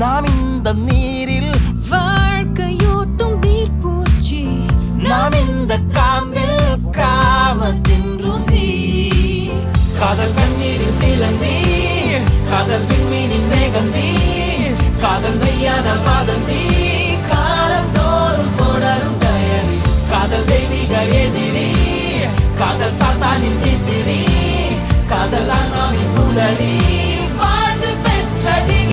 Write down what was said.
நாம் இந்த நீரில் வாழ்க்கையூட்டும் நீர்ப்பூச்சி, நாம் இந்த காம்பில் காமத்தின் ருசி. காதல் கண்ணீரின் சிலந்தி, காதல் விண்மீனின் மேகந்தி, காதல் மெய்யான வாதந்தி, காதல் தோறும் தொடரும் டயரி. காதல் தெய்வீக எதிரி, காதல் சாத்தானின் விசிறி, காதல் ஆன்மாவின் புலரி.